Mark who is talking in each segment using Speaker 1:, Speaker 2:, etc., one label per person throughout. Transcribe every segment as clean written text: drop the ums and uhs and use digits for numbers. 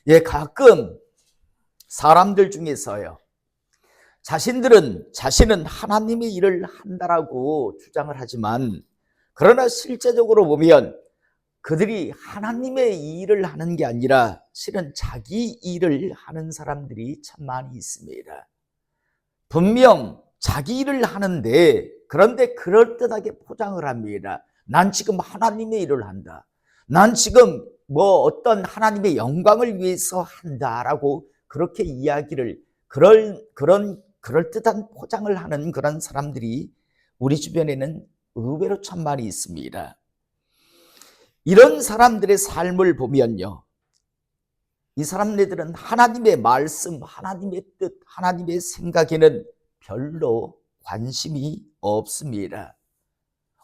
Speaker 1: 예, 가끔 사람들 중에서요, 자신은 하나님의 일을 한다라고 주장을 하지만, 그러나 실제적으로 보면 그들이 하나님의 일을 하는 게 아니라 실은 자기 일을 하는 사람들이 참 많이 있습니다. 분명 자기 일을 하는데, 그런데 그럴듯하게 포장을 합니다. 난 지금 하나님의 일을 한다. 난 지금 어떤 하나님의 영광을 위해서 한다라고 그렇게 이야기를, 그런 그럴듯한 포장을 하는 그런 사람들이 우리 주변에는 의외로 참 많이 있습니다. 이런 사람들의 삶을 보면요, 이 사람들은 하나님의 말씀, 하나님의 뜻, 하나님의 생각에는 별로 관심이 없습니다.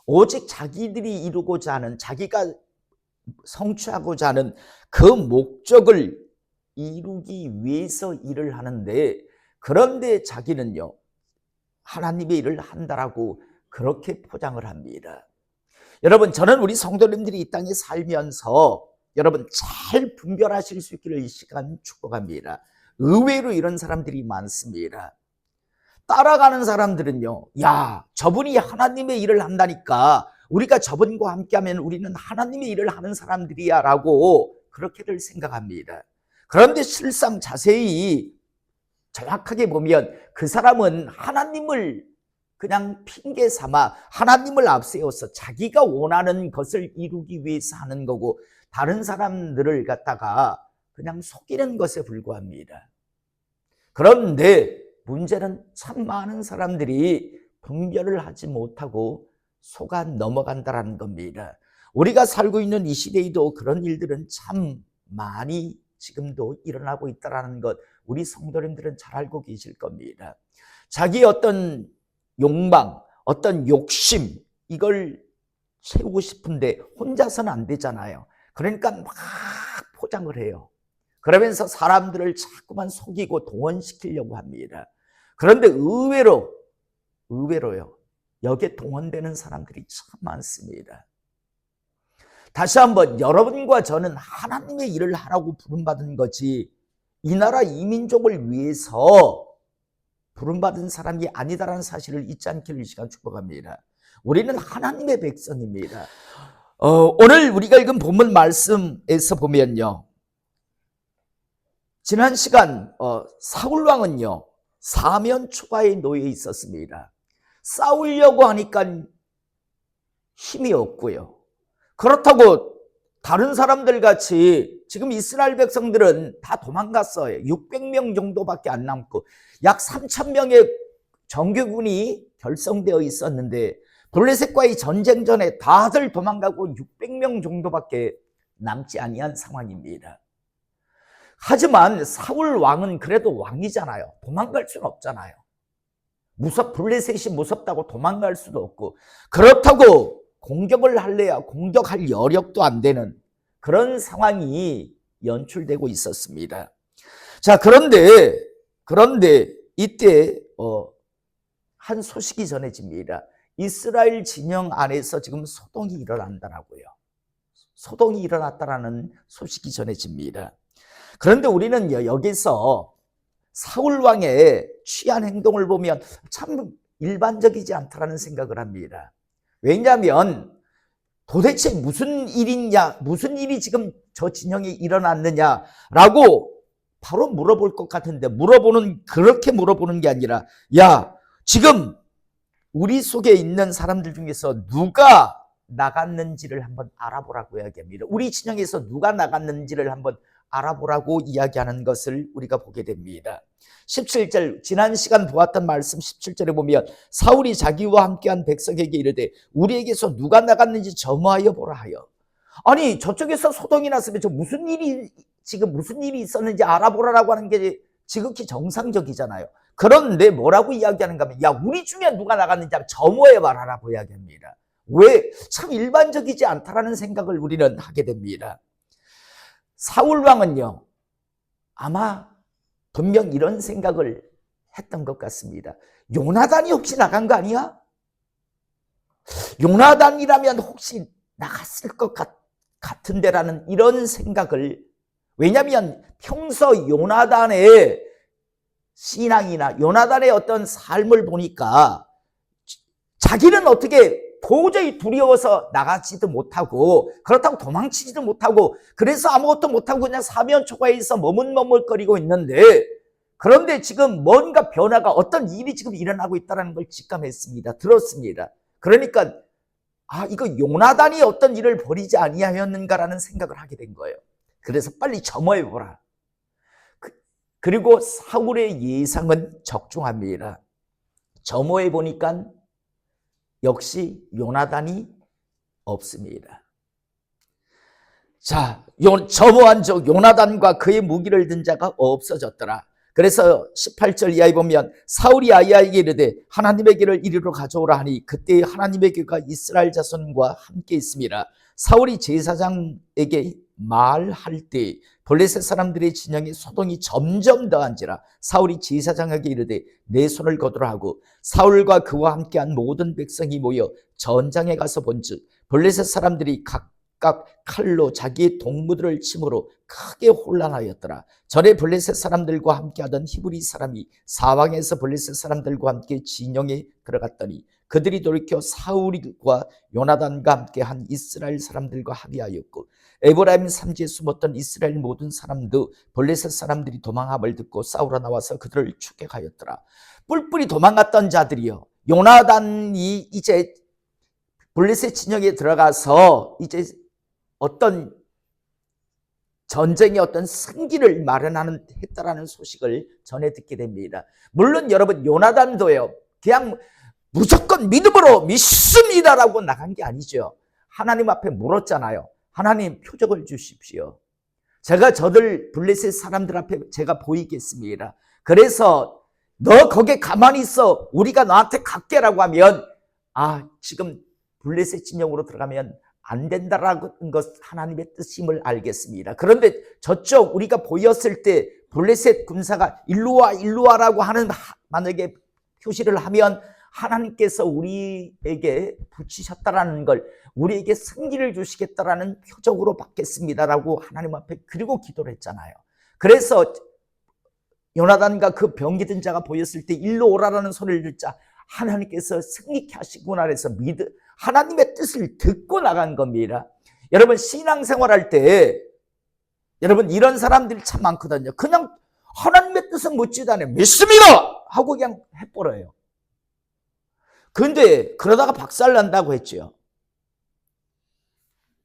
Speaker 1: 오직 자기들이 이루고자 하는, 자기가 성취하고자 하는 그 목적을 이루기 위해서 일을 하는데, 그런데 자기는요, 하나님의 일을 한다라고 그렇게 포장을 합니다. 여러분, 저는 우리 성도님들이 이 땅에 살면서 여러분 잘 분별하실 수 있기를 이 시간 축복합니다. 의외로 이런 사람들이 많습니다. 따라가는 사람들은요, 야, 저분이 하나님의 일을 한다니까 우리가 저분과 함께하면 우리는 하나님의 일을 하는 사람들이야 라고 그렇게들 생각합니다. 그런데 실상 자세히 정확하게 보면 그 사람은 하나님을 그냥 핑계 삼아 하나님을 앞세워서 자기가 원하는 것을 이루기 위해서 하는 거고, 다른 사람들을 갖다가 그냥 속이는 것에 불과합니다. 그런데 문제는 참 많은 사람들이 분별을 하지 못하고 속아 넘어간다는 겁니다. 우리가 살고 있는 이 시대에도 그런 일들은 참 많이 지금도 일어나고 있다는 것, 우리 성도님들은 잘 알고 계실 겁니다. 자기 어떤 욕망, 어떤 욕심, 이걸 채우고 싶은데 혼자서는 안 되잖아요. 그러니까 막 포장을 해요. 그러면서 사람들을 자꾸만 속이고 동원시키려고 합니다. 그런데 의외로요, 여기에 동원되는 사람들이 참 많습니다. 다시 한번, 여러분과 저는 하나님의 일을 하라고 부름받은 거지 이 나라 이 민족을 위해서 부름받은 사람이 아니다라는 사실을 잊지 않기를 이 시간 축복합니다. 우리는 하나님의 백성입니다. 오늘 우리가 읽은 본문 말씀에서 보면요, 지난 시간 사울 왕은요, 사면 초가에 놓여 있었습니다. 싸우려고 하니까 힘이 없고요. 그렇다고 다른 사람들 같이 지금 이스라엘 백성들은 다 도망갔어요. 600명 정도밖에 안 남고 약 3,000명의 정규군이 결성되어 있었는데, 블레셋과의 전쟁 전에 다들 도망가고 600명 정도밖에 남지 아니한 상황입니다. 하지만 사울 왕은 그래도 왕이잖아요. 도망갈 수는 없잖아요. 블레셋이 무섭다고 도망갈 수도 없고, 그렇다고 공격을 할래야 공격할 여력도 안 되는 그런 상황이 연출되고 있었습니다. 자, 그런데 이때 한 소식이 전해집니다. 이스라엘 진영 안에서 지금 소동이 일어난다라고요. 소동이 일어났다라는 소식이 전해집니다. 그런데 우리는 여기서 사울 왕의 취한 행동을 보면 참 일반적이지 않다라는 생각을 합니다. 왜냐하면 도대체 무슨 일이냐, 무슨 일이 지금 저 진영에 일어났느냐라고 바로 물어볼 것 같은데, 그렇게 물어보는 게 아니라, 야, 지금 우리 속에 있는 사람들 중에서 누가 나갔는지를 한번 알아보라고 이야기합니다. 우리 진영에서 누가 나갔는지를 한번 알아보라고 이야기하는 것을 우리가 보게 됩니다. 17절, 지난 시간 보았던 말씀 17절에 보면 사울이 자기와 함께한 백성에게 이르되 우리에게서 누가 나갔는지 점화하여 보라 하여. 아니, 저쪽에서 소동이 났으면 무슨 일이 있었는지 알아보라라고 하는 게 지극히 정상적이잖아요. 그런데 뭐라고 이야기하는가 하면, 야, 우리 중에 누가 나갔는지 점화해 봐라라고 이야기합니다. 왜? 참 일반적이지 않다라는 생각을 우리는 하게 됩니다. 사울 왕은요, 아마 분명 이런 생각을 했던 것 같습니다. 요나단이 혹시 나간 거 아니야? 요나단이라면 혹시 나갔을 것 같은데라는 이런 생각을 왜냐하면 평소 요나단의 신앙이나 요나단의 어떤 삶을 보니까 자기는 어떻게 도저히 두려워서 나가지도 못하고 그렇다고 도망치지도 못하고 그래서 아무것도 못하고 그냥 사면초가에서 머뭇머뭇거리고 있는데, 그런데 지금 뭔가 변화가, 어떤 일이 지금 일어나고 있다는 걸 직감했습니다. 들었습니다. 그러니까 이거 요나단이 어떤 일을 벌이지 아니하였는가라는 생각을 하게 된 거예요. 그래서 빨리 점호해보라. 그리고 사울의 예상은 적중합니다. 점호해보니까 역시 요나단이 없습니다. 자, 점호한 적 요나단과 그의 무기를 든 자가 없어졌더라. 그래서 18절 이하에 보면 사울이 아히야에게 이르되 하나님의 길을 이리로 가져오라 하니 그때 하나님의 길가 이스라엘 자손과 함께 있습니다. 사울이 제사장에게 말할 때 블레셋 사람들의 진영에 소동이 점점 더한지라 사울이 제사장에게 이르되 내 손을 거두라 하고 사울과 그와 함께한 모든 백성이 모여 전장에 가서 본즉 블레셋 사람들이 각각 칼로 자기의 동무들을 침으로 크게 혼란하였더라. 전에 블레셋 사람들과 함께하던 히브리 사람이 사방에서 블레셋 사람들과 함께 진영에 들어갔더니 그들이 돌이켜 사울과 요나단과 함께한 이스라엘 사람들과 합의하였고 에브라임 산지에 숨었던 이스라엘 모든 사람도 블레셋 사람들이 도망함을 듣고 싸우러 나와서 그들을 추격하였더라. 뿔뿔이 도망갔던 자들이요, 요나단이 이제 블레셋 진영에 들어가서 이제 어떤 전쟁의 어떤 승기를 했다라는 소식을 전해 듣게 됩니다. 물론 여러분, 요나단도요 그냥 무조건 믿음으로 믿습니다라고 나간 게 아니죠. 하나님 앞에 물었잖아요. 하나님, 표적을 주십시오. 제가 저들 블레셋 사람들 앞에 제가 보이겠습니다. 그래서 너 거기에 가만히 있어, 우리가 너한테 갈게라고 하면 지금 블레셋 진영으로 들어가면 안 된다라는 것, 하나님의 뜻임을 알겠습니다. 그런데 저쪽 우리가 보였을 때 블레셋 군사가 일로 와라고 하는 만약에 표시를 하면 하나님께서 우리에게 붙이셨다라는 걸, 우리에게 승리를 주시겠다라는 표적으로 받겠습니다라고 하나님 앞에 그리고 기도를 했잖아요. 그래서 요나단과 그 병기 든 자가 보였을 때 일로 오라라는 소리를 듣자 하나님께서 승리케 하시구나 해서 하나님의 뜻을 듣고 나간 겁니다. 여러분, 신앙생활할 때 여러분 이런 사람들이 참 많거든요. 그냥 하나님의 뜻은 묻지도 않아요. 믿습니다 하고 그냥 해버려요. 근데 그러다가 박살난다고 했죠.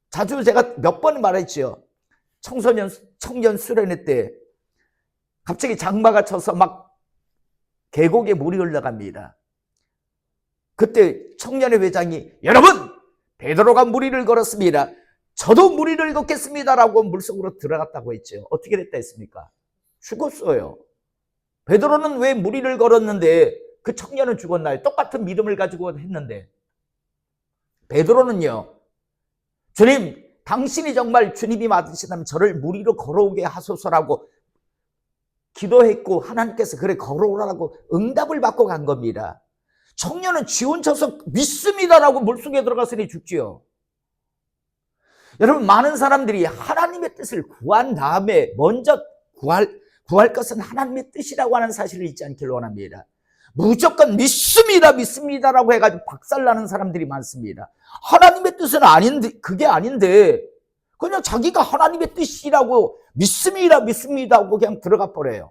Speaker 1: 자주 제가 몇 번 말했죠. 청년 수련회 때 갑자기 장마가 쳐서 막 계곡에 물이 흘러갑니다. 그때 청년회 회장이 여러분, 베드로가 무리를 걸었습니다. 저도 무리를 걷겠습니다라고 물속으로 들어갔다고 했죠. 어떻게 됐다 했습니까? 죽었어요. 베드로는 왜 무리를 걸었는데 그 청년은 죽었나요? 똑같은 믿음을 가지고 했는데. 베드로는요, 주님, 당신이 정말 주님이 맞으시다면 저를 무리로 걸어오게 하소서라고 기도했고 하나님께서 그래 걸어오라고 응답을 받고 간 겁니다. 청년은 지원쳐서 믿습니다라고 물속에 들어갔으니 죽지요. 여러분, 많은 사람들이 하나님의 뜻을 구한 다음에 먼저 구할 것은 하나님의 뜻이라고 하는 사실을 잊지 않기를 원합니다. 무조건 믿습니다라고 해가지고 박살나는 사람들이 많습니다. 하나님의 뜻은 아닌데, 그게 아닌데 그냥 자기가 하나님의 뜻이라고 믿습니다 하고 그냥 들어가 버려요.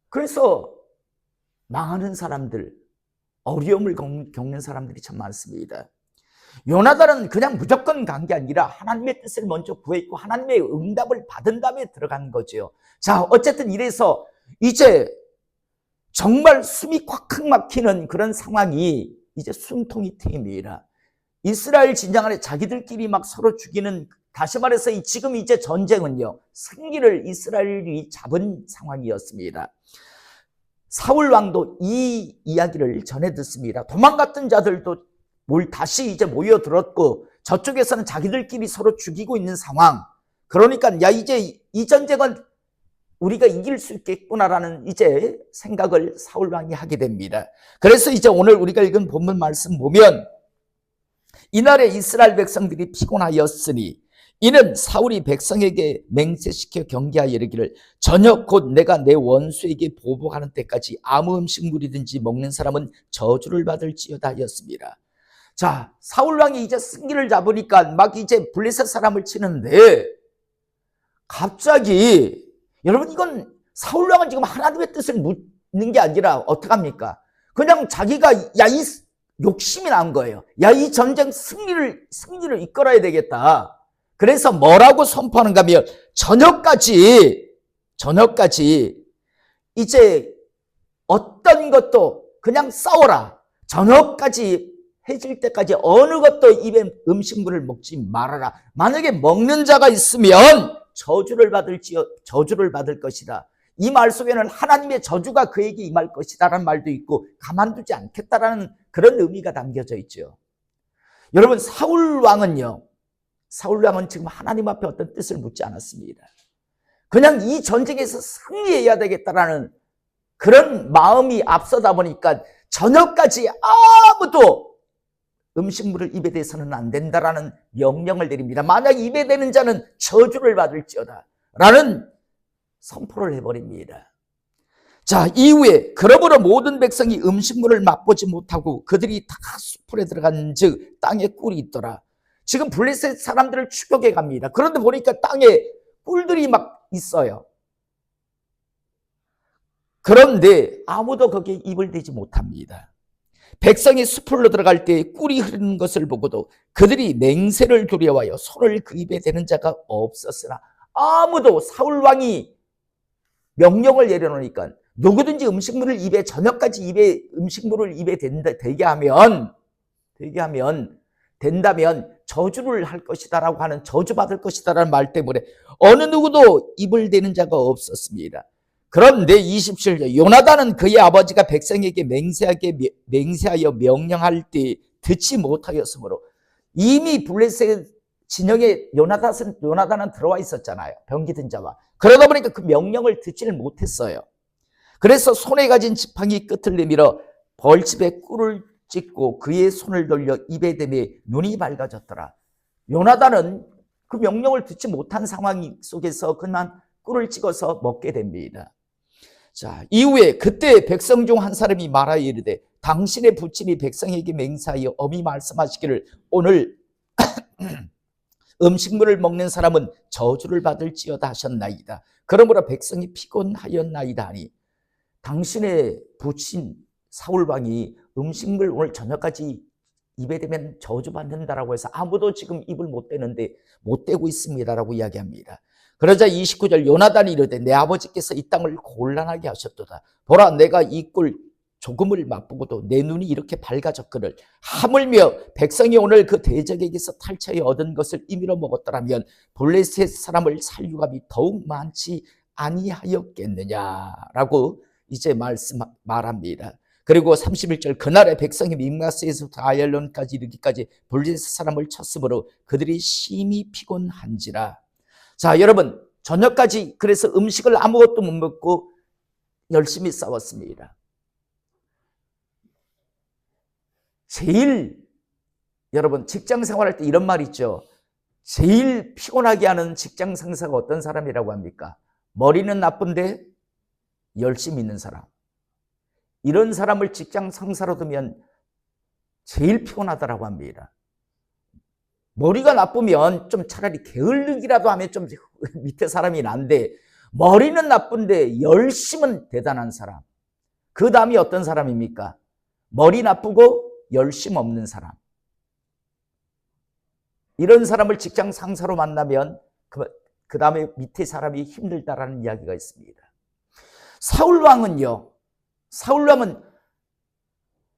Speaker 1: 그래서 망하는 사람들, 어려움을 겪는 사람들이 참 많습니다. 요나단은 그냥 무조건 간 게 아니라 하나님의 뜻을 먼저 구했고 하나님의 응답을 받은 다음에 들어간 거죠. 자, 어쨌든 이래서 이제 정말 숨이 콱콱 막히는 그런 상황이 이제 숨통이 트입니다. 이스라엘 진영 안에 자기들끼리 막 서로 죽이는, 다시 말해서 지금 이제 전쟁은요, 승리를 이스라엘이 잡은 상황이었습니다. 사울 왕도 이 이야기를 전해 듣습니다. 도망갔던 자들도 다시 이제 모여들었고 저쪽에서는 자기들끼리 서로 죽이고 있는 상황. 그러니까 이제 이 전쟁은 우리가 이길 수 있겠구나라는 이제 생각을 사울 왕이 하게 됩니다. 그래서 이제 오늘 우리가 읽은 본문 말씀 보면 이날에 이스라엘 백성들이 피곤하였으니 이는 사울이 백성에게 맹세시켜 경계하여 이르기를 저녁 곧 내가 내 원수에게 보복하는 때까지 아무 음식물이든지 먹는 사람은 저주를 받을지어다 하였습니다. 자, 사울 왕이 이제 승기를 잡으니까 막 이제 블레셋 사람을 치는데 갑자기 여러분 이건 사울 왕은 지금 하나님의 뜻을 묻는 게 아니라 어떡합니까? 그냥 자기가 이 욕심이 난 거예요. 이 전쟁 승리를 이끌어야 되겠다. 그래서 뭐라고 선포하는가 하면 저녁까지 이제 어떤 것도 그냥 싸워라. 저녁까지 해질 때까지 어느 것도 입에 음식물을 먹지 말아라. 만약에 먹는 자가 있으면 저주를 받을 것이다. 이 말 속에는 하나님의 저주가 그에게 임할 것이다라는 말도 있고 가만두지 않겠다라는 그런 의미가 담겨져 있죠. 여러분 사울 왕은 지금 하나님 앞에 어떤 뜻을 묻지 않았습니다. 그냥 이 전쟁에서 승리해야 되겠다라는 그런 마음이 앞서다 보니까 저녁까지 아무도 음식물을 입에 대서는 안 된다라는 명령을 내립니다. 만약 입에 대는 자는 저주를 받을지어다 라는 선포를 해버립니다. 자, 이후에 그러므로 모든 백성이 음식물을 맛보지 못하고 그들이 다 수풀에 들어간 즉 땅에 꿀이 있더라. 지금 블레셋 사람들을 추격해 갑니다. 그런데 보니까 땅에 꿀들이 막 있어요. 그런데 아무도 거기에 입을 대지 못합니다. 백성이 숲으로 들어갈 때 꿀이 흐르는 것을 보고도 그들이 맹세를 두려워하여 손을 그 입에 대는 자가 없었으나 아무도 사울 왕이 명령을 내려놓으니까 누구든지 저녁까지 음식물을 입에 대게 하면 된다면 저주를 할 것이다라고 하는 저주받을 것이다라는 말 때문에 어느 누구도 입을 대는 자가 없었습니다. 그런데 27절 요나단은 그의 아버지가 백성에게 맹세하여 명령할 때 듣지 못하였으므로 이미 블레셋 진영에 요나단은 들어와 있었잖아요. 병기 든 자와. 그러다 보니까 그 명령을 듣지를 못했어요. 그래서 손에 가진 지팡이 끝을 내밀어 벌집에 꿀을 찍고 그의 손을 돌려 입에 대매 눈이 밝아졌더라. 요나단은 그 명령을 듣지 못한 상황 속에서 그만 꿀을 찍어서 먹게 됩니다. 자, 이후에 그때 백성 중 한 사람이 말하여 이르되 당신의 부친이 백성에게 맹세하여 엄히 말씀하시기를 오늘 음식물을 먹는 사람은 저주를 받을지어다 하셨나이다. 그러므로 백성이 피곤하였나이다 하니 당신의 부친 사울왕이 음식물 오늘 저녁까지 입에 대면 저주받는다라고 해서 아무도 지금 입을 못 대고 있습니다라고 이야기합니다. 그러자 29절 요나단이 이르되 내 아버지께서 이 땅을 곤란하게 하셨도다. 보라 내가 이 꿀 조금을 맛보고도 내 눈이 이렇게 밝아졌거늘 하물며 백성이 오늘 그 대적에게서 탈취하여 얻은 것을 임의로 먹었더라면 블레셋 사람을 살육함이 더욱 많지 아니하였겠느냐라고 이제 말합니다. 그리고 31절 그날에 백성이 믹마스에서부터 아얄론까지 이르기까지 블레셋 사람을 쳤으므로 그들이 심히 피곤한지라. 자, 여러분 저녁까지 그래서 음식을 아무것도 못 먹고 열심히 싸웠습니다. 여러분 직장 생활할 때 이런 말 있죠. 제일 피곤하게 하는 직장 상사가 어떤 사람이라고 합니까? 머리는 나쁜데 열심히 있는 사람. 이런 사람을 직장 상사로 두면 제일 피곤하다라고 합니다. 머리가 나쁘면 좀 차라리 게을르기라도 하면 좀 밑에 사람이 난데 머리는 나쁜데 열심은 대단한 사람. 그 다음이 어떤 사람입니까? 머리 나쁘고 열심 없는 사람. 이런 사람을 직장 상사로 만나면 그 다음에 밑에 사람이 힘들다라는 이야기가 있습니다. 사울왕은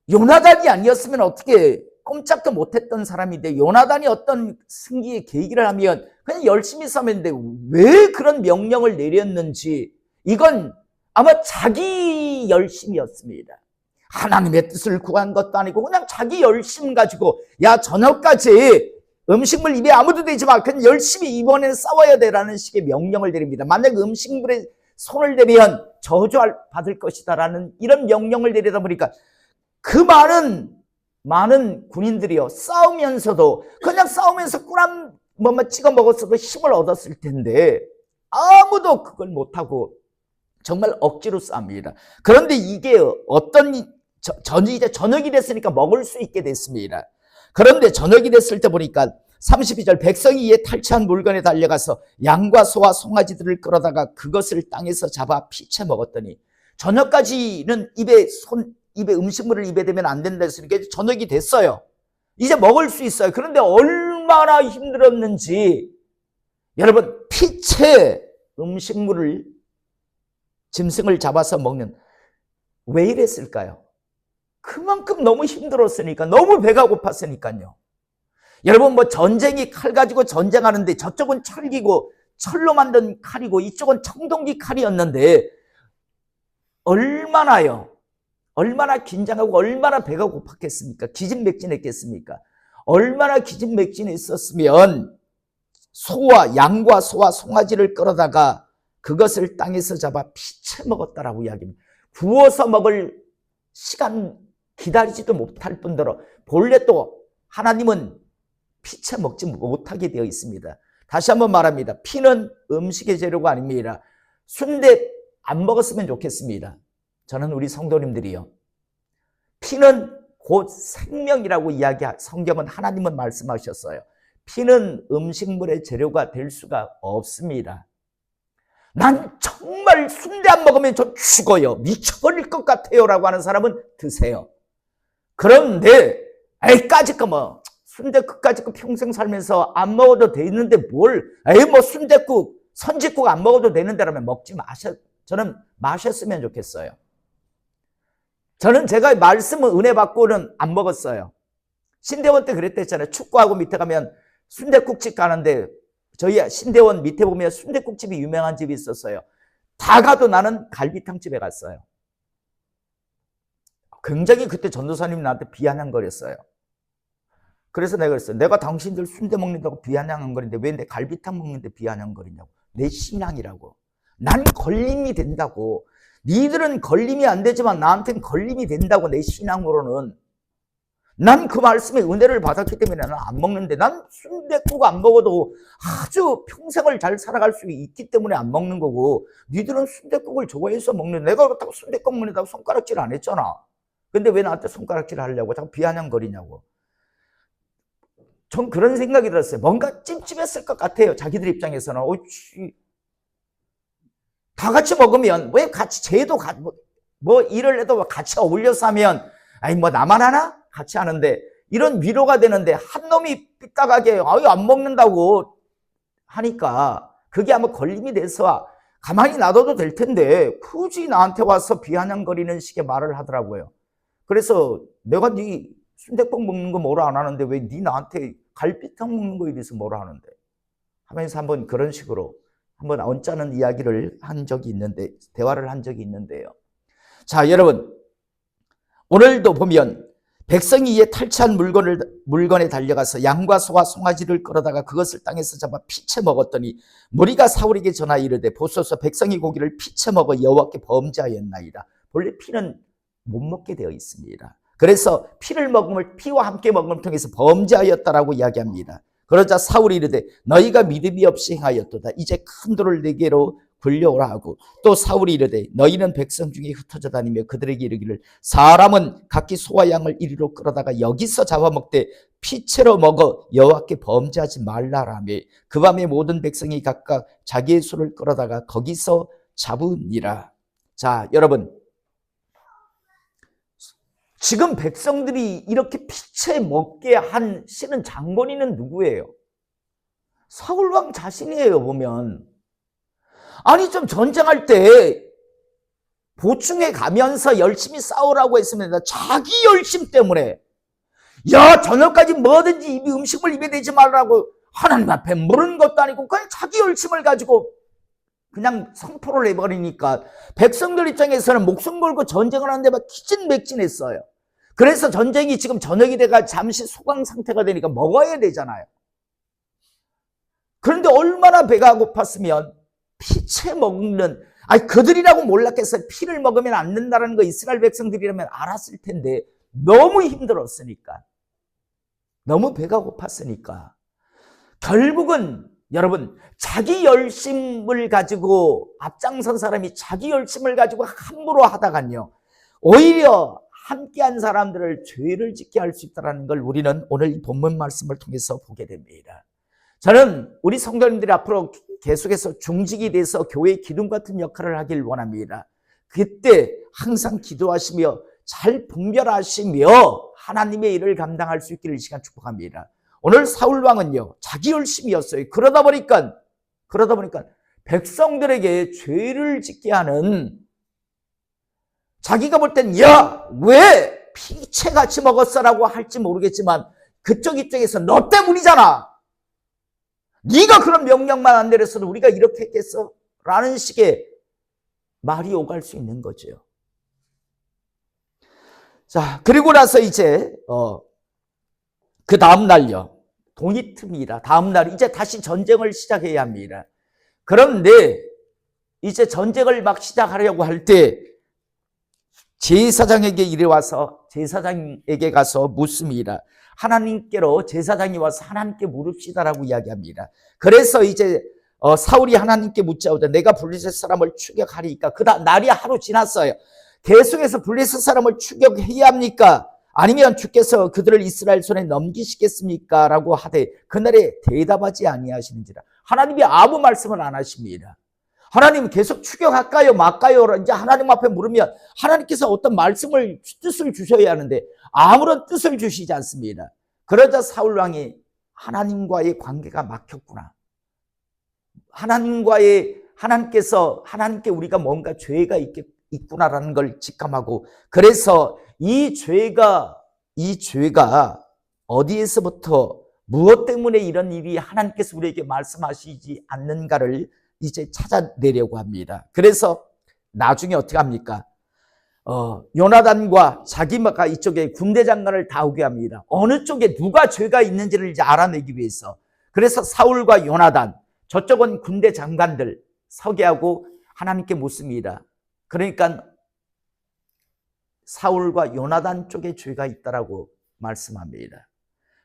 Speaker 1: 요나단이 아니었으면 어떻게 꼼짝도 못했던 사람인데 요나단이 어떤 승기의 계기를 하면 그냥 열심히 싸웠는데 왜 그런 명령을 내렸는지 이건 아마 자기 열심이었습니다. 하나님의 뜻을 구한 것도 아니고 그냥 자기 열심 가지고 야 저녁까지 음식물 입에 아무도 대지 마. 그냥 열심히 이번에는 싸워야 되라는 식의 명령을 내립니다. 만약 음식물에 손을 대면 저주받을 것이다라는 이런 명령을 내리다 보니까 그 많은 군인들이요 싸우면서도 그냥 싸우면서 뭐만 찍어 먹었어도 힘을 얻었을 텐데 아무도 그걸 못하고 정말 억지로 쌉니다. 그런데 이게 이제 저녁이 됐으니까 먹을 수 있게 됐습니다. 그런데 저녁이 됐을 때 보니까 32절 백성이 이에 탈취한 물건에 달려가서 양과 소와 송아지들을 끌어다가 그것을 땅에서 잡아 피채 먹었더니 저녁까지는 입에 음식물을 입에 대면 안 된다 했으니까 저녁이 됐어요. 이제 먹을 수 있어요. 그런데 얼마나 힘들었는지 여러분 피채 음식물을 짐승을 잡아서 먹는 왜 이랬을까요? 그만큼 너무 힘들었으니까 너무 배가 고팠으니까요. 여러분 뭐 전쟁이 칼 가지고 전쟁하는데 저쪽은 철기고 철로 만든 칼이고 이쪽은 청동기 칼이었는데 얼마나 긴장하고 얼마나 배가 고팠겠습니까? 기진맥진했겠습니까? 얼마나 기진맥진했었으면 양과 소와 송아지를 끌어다가 그것을 땅에서 잡아 피채 먹었다라고 이야기합니다. 구워서 먹을 시간 기다리지도 못할 뿐더러 본래 또 하나님은 피채 먹지 못하게 되어 있습니다. 다시 한번 말합니다. 피는 음식의 재료가 아닙니다. 순대 안 먹었으면 좋겠습니다. 저는 우리 성도님들이요. 피는 곧 생명이라고 성경은 하나님은 말씀하셨어요. 피는 음식물의 재료가 될 수가 없습니다. 난 정말 순대 안 먹으면 저 죽어요. 미쳐버릴 것 같아요. 라고 하는 사람은 드세요. 그런데 까짓 거 뭐 순댓국까짓 거 평생 살면서 안 먹어도 되는데 뭐 순댓국 선짓국 안 먹어도 되는데라면 저는 마셨으면 좋겠어요. 저는 제가 말씀을 은혜 받고는 안 먹었어요. 신대원 때 그랬댔잖아요. 축구하고 밑에 가면 순댓국집 가는데 저희 신대원 밑에 보면 순댓국집이 유명한 집이 있었어요. 다 가도 나는 갈비탕집에 갔어요. 굉장히 그때 전도사님이 나한테 비아냥거렸어요. 그래서 내가 그랬어요. 내가 당신들 순대 먹는다고 비아냥거리는데 왜 내 갈비탕 먹는데 비아냥거리냐고. 내 신앙이라고. 난 걸림이 된다고. 니들은 걸림이 안 되지만 나한테는 걸림이 된다고. 내 신앙으로는. 난 그 말씀에 은혜를 받았기 때문에 나는 안 먹는데 난 순댓국 안 먹어도 아주 평생을 잘 살아갈 수 있기 때문에 안 먹는 거고 니들은 순댓국을 좋아해서 먹는 내가 그렇다고 순댓국 먹는다고 손가락질 안 했잖아. 근데 왜 나한테 손가락질 하려고 자꾸 비아냥거리냐고. 전 그런 생각이 들었어요. 뭔가 찜찜했을 것 같아요. 자기들 입장에서는. 다 같이 먹으면 왜 같이 쟤도 뭐 일을 해도 같이 어울려서 하면 뭐 나만 하나? 같이 하는데 이런 위로가 되는데 한 놈이 삐딱하게 안 먹는다고 하니까 그게 아마 걸림이 돼서 가만히 놔둬도 될 텐데 굳이 나한테 와서 비아냥거리는 식의 말을 하더라고요. 그래서 내가 네 순댓국 먹는 거 뭐라 안 하는데 왜 네 나한테 갈비탕 먹는 거에 대해서 뭐라 하는데 하면서 한번 그런 식으로 한번 언짢은 이야기를 한 적이 있는데 대화를 한 적이 있는데요. 자, 여러분 오늘도 보면 백성이 이에 탈취한 물건에 달려가서 양과 소와 송아지를 끌어다가 그것을 땅에서 잡아 피채 먹었더니 무리가 사울에게 전하 이르되 보소서 백성이 고기를 피채 먹어 여호와께 범죄하였나이다. 본래 피는 못 먹게 되어 있습니다. 그래서 피와 함께 먹음을 통해서 범죄하였다라고 이야기합니다. 그러자 사울이 이르되 너희가 믿음이 없이 행하였도다. 이제 큰 돌을 네게로 굴려오라 하고 또 사울이 이르되 너희는 백성 중에 흩어져 다니며 그들에게 이르기를 사람은 각기 소와 양을 이리로 끌어다가 여기서 잡아먹되 피채로 먹어 여호와께 범죄하지 말라라며 그 밤에 모든 백성이 각각 자기의 소를 끌어다가 거기서 잡으니라. 자, 여러분 지금 백성들이 이렇게 피채 먹게 한 실은 장본인은 누구예요? 사울왕 자신이에요. 보면 아니 좀 전쟁할 때 보충해 가면서 열심히 싸우라고 했습니다. 자기 열심 때문에 저녁까지 뭐든지 음식을 입에 대지 말라고 하나님 앞에 물은 것도 아니고 그냥 자기 열심을 가지고 그냥 선포를 해버리니까 백성들 입장에서는 목숨 걸고 전쟁을 하는데 막 기진맥진했어요. 그래서 전쟁이 지금 저녁이 돼가 잠시 소강 상태가 되니까 먹어야 되잖아요. 그런데 얼마나 배가 고팠으면 피채 먹는 그들이라고 몰랐겠어요. 피를 먹으면 안 된다는 거 이스라엘 백성들이라면 알았을 텐데 너무 힘들었으니까 너무 배가 고팠으니까 결국은 여러분, 자기 열심을 가지고 앞장선 사람이 자기 열심을 가지고 함부로 하다간요, 오히려 함께한 사람들을 죄를 짓게 할 수 있다는 걸 우리는 오늘 이 본문 말씀을 통해서 보게 됩니다. 저는 우리 성도님들이 앞으로 계속해서 중직이 돼서 교회의 기둥 같은 역할을 하길 원합니다. 그때 항상 기도하시며 잘 분별하시며 하나님의 일을 감당할 수 있기를 이 시간 축복합니다. 오늘 사울왕은요, 자기 열심이었어요. 그러다 보니까 백성들에게 죄를 짓게 하는, 자기가 볼 땐 야, 왜 피채같이 먹었어라고 할지 모르겠지만 그쪽 입장에서 너 때문이잖아, 네가 그런 명령만 안 내렸어도 우리가 이렇게 했겠어? 라는 식의 말이 오갈 수 있는 거죠. 자, 그리고 나서 이제 그 다음 날요, 돈이 틉니다. 다음 날 이제 다시 전쟁을 시작해야 합니다. 그런데 이제 전쟁을 막 시작하려고 할 때 제사장에게 이래 와서 제사장에게 가서 묻습니다. 하나님께로 제사장이 와서 하나님께 물읍시다라고 이야기합니다. 그래서 이제 사울이 하나님께 묻자오되 내가 블레셋 사람을 추격하리이까. 그다음 날이 하루 지났어요. 계속해서 블레셋 사람을 추격해야 합니까? 아니면 주께서 그들을 이스라엘 손에 넘기시겠습니까? 라고 하되 그날에 대답하지 아니하시는지라. 하나님이 아무 말씀을 안 하십니다. 하나님 계속 추격할까요 말까요? 이제 하나님 앞에 물으면 하나님께서 어떤 말씀을, 뜻을 주셔야 하는데 아무런 뜻을 주시지 않습니다. 그러자 사울왕이 하나님과의 관계가 막혔구나, 하나님께 우리가 뭔가 죄가 있구나라는 걸 직감하고, 그래서 이 죄가 어디에서부터 무엇 때문에 이런 일이 하나님께서 우리에게 말씀하시지 않는가를 이제 찾아내려고 합니다. 그래서 나중에 어떻게 합니까? 요나단과 자기가 이쪽에 군대 장관을 다 오게 합니다. 어느 쪽에 누가 죄가 있는지를 이제 알아내기 위해서. 그래서 사울과 요나단, 저쪽은 군대 장관들 서게 하고 하나님께 묻습니다. 그러니까 사울과 요나단 쪽에 죄가 있다라고 말씀합니다.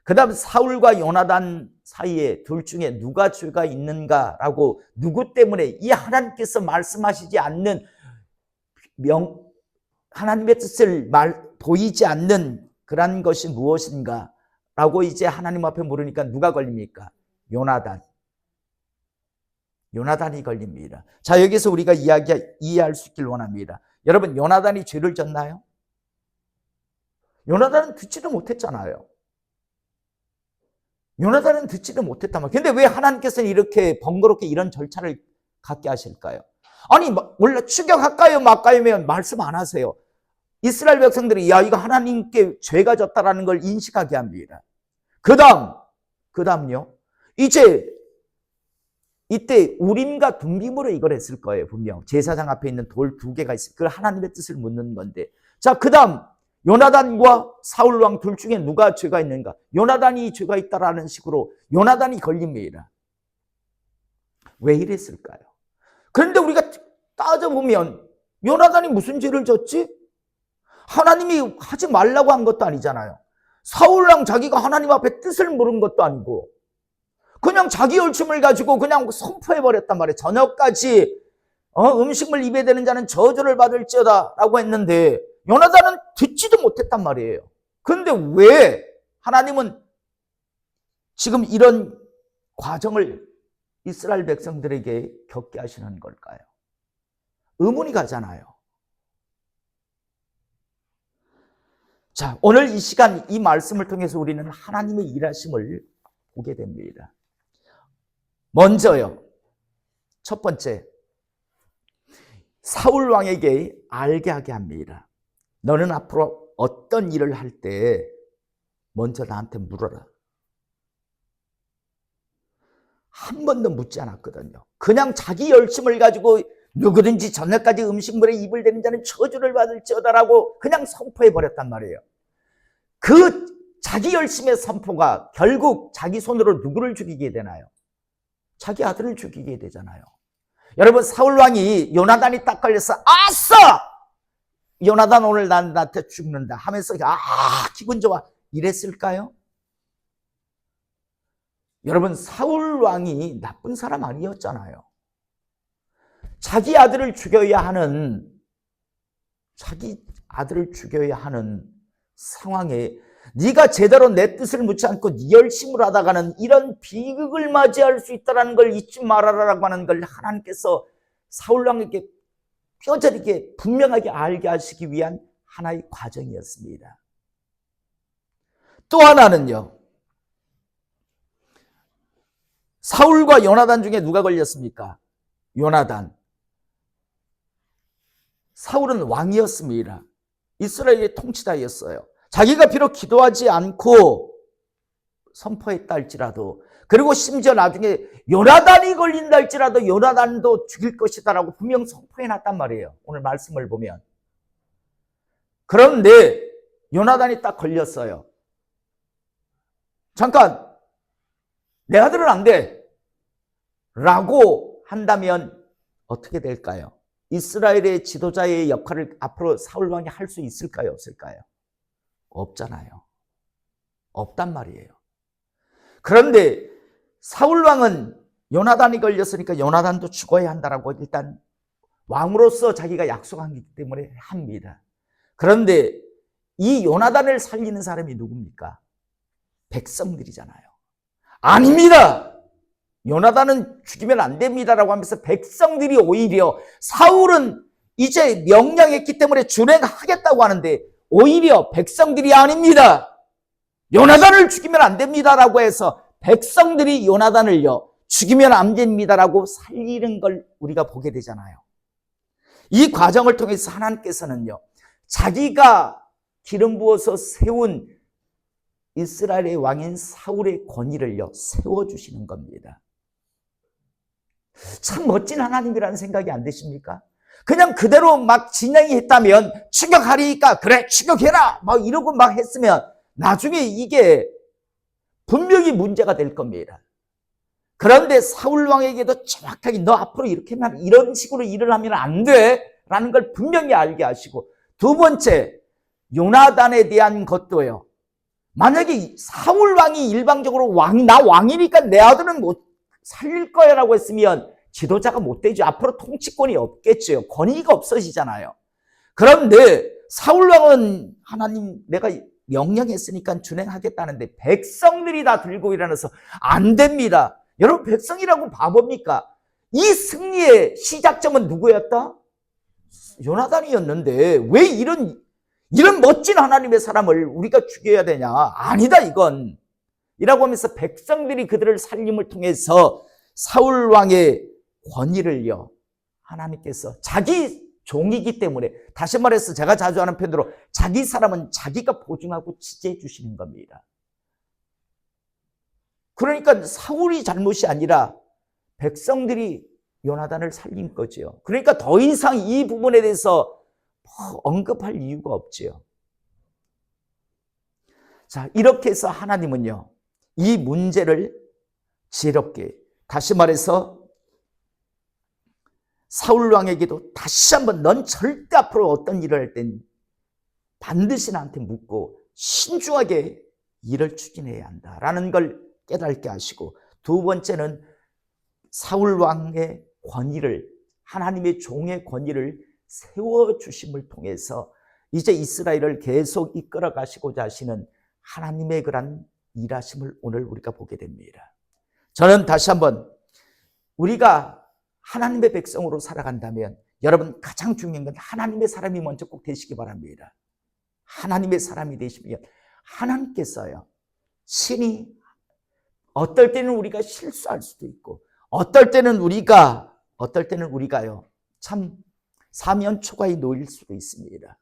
Speaker 1: 그 다음 사울과 요나단 사이에 둘 중에 누가 죄가 있는가라고, 누구 때문에 이 하나님께서 말씀하시지 않는 하나님의 뜻을 보이지 않는 그런 것이 무엇인가 라고 이제 하나님 앞에 물으니까 누가 걸립니까? 요나단이 걸립니다. 자, 여기서 우리가 이해할 수 있길 원합니다. 여러분, 요나단이 죄를 졌나요? 요나단은 듣지도 못했잖아요. 요나단은 듣지도 못했단 말이에요. 근데 왜 하나님께서는 이렇게 번거롭게 이런 절차를 갖게 하실까요? 아니, 원래 추격할까요 말까요면 말씀 안 하세요. 이스라엘 백성들이 야, 이거 하나님께 죄가 졌다라는 걸 인식하게 합니다. 그 다음요, 이때 우림과 둠빔으로 이걸 했을 거예요. 분명 제사장 앞에 있는 돌 2개가 있어요. 그걸 하나님의 뜻을 묻는 건데, 자, 그 다음 요나단과 사울왕 둘 중에 누가 죄가 있는가? 요나단이 죄가 있다라는 식으로 요나단이 걸립니다. 왜 이랬을까요? 그런데 우리가 따져보면 요나단이 무슨 죄를 졌지? 하나님이 하지 말라고 한 것도 아니잖아요. 사울왕 자기가 하나님 앞에 뜻을 물은 것도 아니고 그냥 자기 열심을 가지고 그냥 선포해버렸단 말이에요. 저녁까지 음식물 입에 대는 자는 저주를 받을지어다 라고 했는데 요나단은 듣지도 못했단 말이에요. 그런데 왜 하나님은 지금 이런 과정을 이스라엘 백성들에게 겪게 하시는 걸까요? 의문이 가잖아요. 자, 오늘 이 시간 이 말씀을 통해서 우리는 하나님의 일하심을 보게 됩니다. 먼저요, 첫 번째, 사울 왕에게 알게 하게 합니다. 너는 앞으로 어떤 일을 할 때 먼저 나한테 물어라. 한 번도 묻지 않았거든요. 그냥 자기 열심을 가지고 누구든지 저녁까지 음식물에 입을 대는 자는 저주를 받을지어다라고 그냥 선포해버렸단 말이에요. 그 자기 열심의 선포가 결국 자기 손으로 누구를 죽이게 되나요? 자기 아들을 죽이게 되잖아요. 여러분, 사울왕이 요나단이 딱 걸려서 아싸! 요나단 오늘 나한테 죽는다 하면서 기분 좋아 이랬을까요? 여러분, 사울 왕이 나쁜 사람 아니었잖아요. 자기 아들을 죽여야 하는 상황에 네가 제대로 내 뜻을 묻지 않고 네 열심을 하다가는 이런 비극을 맞이할 수 있다는 걸 잊지 말아라라고 하는 걸 하나님께서 사울 왕에게 뼈저리게 분명하게 알게 하시기 위한 하나의 과정이었습니다. 또 하나는요, 사울과 요나단 중에 누가 걸렸습니까? 요나단. 사울은 왕이었습니다. 이스라엘의 통치자였어요. 자기가 비록 기도하지 않고 선포했다 할지라도, 그리고 심지어 나중에 요나단이 걸린다 할지라도 요나단도 죽일 것이다라고 분명 선포해놨단 말이에요. 오늘 말씀을 보면. 그런데 요나단이 딱 걸렸어요. 잠깐, 내 아들은 안 돼 라고 한다면 어떻게 될까요? 이스라엘의 지도자의 역할을 앞으로 사울 왕이 할 수 있을까요? 없을까요? 없잖아요. 없단 말이에요. 그런데 사울 왕은 요나단이 걸렸으니까 요나단도 죽어야 한다라고 일단 왕으로서 자기가 약속하기 때문에 합니다. 그런데 이 요나단을 살리는 사람이 누굽니까? 백성들이잖아요. 아닙니다. 요나단은 죽이면 안 됩니다라고 하면서 백성들이 오히려, 사울은 이제 명령했기 때문에 준행하겠다고 하는데 오히려 백성들이 아닙니다, 요나단을 죽이면 안 됩니다라고 해서 백성들이 요나단을요 죽이면 안 됩니다라고 살리는 걸 우리가 보게 되잖아요. 이 과정을 통해서 하나님께서는요 자기가 기름 부어서 세운 이스라엘의 왕인 사울의 권위를요 세워주시는 겁니다. 참 멋진 하나님이라는 생각이 안 드십니까? 그냥 그대로 막 진행이 했다면 추격하리니까 그래 추격해라 막 이러고 막 했으면 나중에 이게 분명히 문제가 될 겁니다. 그런데 사울 왕에게도 정확하게 너 앞으로 이렇게 하면 이런 식으로 일을 하면 안 돼 라는 걸 분명히 알게 하시고, 두 번째 요나단에 대한 것도요, 만약에 사울 왕이 일방적으로 나 왕이니까 내 아들은 못 살릴 거야 라고 했으면 지도자가 못 되죠. 앞으로 통치권이 없겠죠. 권위가 없어지잖아요. 그런데 사울 왕은 하나님 내가 명령했으니까 준행하겠다는데 백성들이 다 들고 일어나서 안 됩니다. 여러분, 백성이라고 바보입니까? 이 승리의 시작점은 누구였다? 요나단이었는데 왜 이런 멋진 하나님의 사람을 우리가 죽여야 되냐? 아니다 이건. 이라고 하면서 백성들이 그들을 살림을 통해서 사울 왕의 권위를요 하나님께서 자기 종이기 때문에, 다시 말해서 제가 자주 하는 표현대로 자기 사람은 자기가 보증하고 지지해 주시는 겁니다. 그러니까 사울이 잘못이 아니라 백성들이 요나단을 살린 거죠. 그러니까 더 이상 이 부분에 대해서 언급할 이유가 없지요. 자, 이렇게 해서 하나님은요 이 문제를 지혜롭게, 다시 말해서 사울 왕에게도 다시 한번 넌 절대 앞으로 어떤 일을 할 땐 반드시 나한테 묻고 신중하게 일을 추진해야 한다라는 걸 깨닫게 하시고, 두 번째는 사울 왕의 권위를, 하나님의 종의 권위를 세워주심을 통해서 이제 이스라엘을 계속 이끌어 가시고자 하시는 하나님의 그런 일하심을 오늘 우리가 보게 됩니다. 저는 다시 한번 우리가 하나님의 백성으로 살아간다면 여러분 가장 중요한 건 하나님의 사람이 먼저 꼭 되시기 바랍니다. 하나님의 사람이 되시면 하나님께서요 신이 어떨 때는 우리가 실수할 수도 있고 어떨 때는 우리가요 참 사면초가에 놓일 수도 있습니다.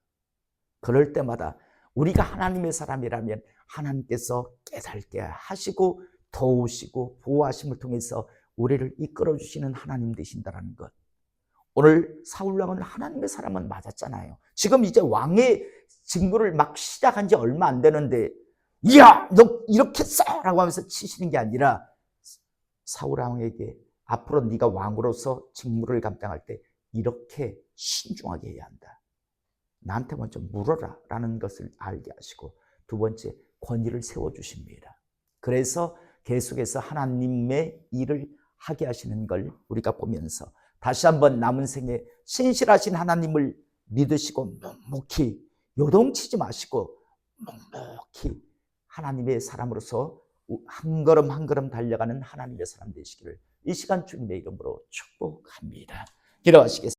Speaker 1: 그럴 때마다 우리가 하나님의 사람이라면 하나님께서 깨닫게 하시고 도우시고 보호하심을 통해서 우리를 이끌어주시는 하나님 되신다는 것. 오늘 사울 왕은 하나님의 사람은 맞았잖아요. 지금 이제 왕의 직무를 막 시작한 지 얼마 안 되는데 야, 너 이렇게 써! 라고 하면서 치시는 게 아니라 사울 왕에게 앞으로 네가 왕으로서 직무를 감당할 때 이렇게 신중하게 해야 한다. 나한테 먼저 물어라 라는 것을 알게 하시고, 두 번째 권위를 세워주십니다. 그래서 계속해서 하나님의 일을 하게 하시는 걸 우리가 보면서 다시 한번 남은 생에 신실하신 하나님을 믿으시고 묵묵히 요동치지 마시고 묵묵히 하나님의 사람으로서 한 걸음 한 걸음 달려가는 하나님의 사람 되시기를 이 시간 주님의 이름으로 축복합니다. 기도하시겠습니다.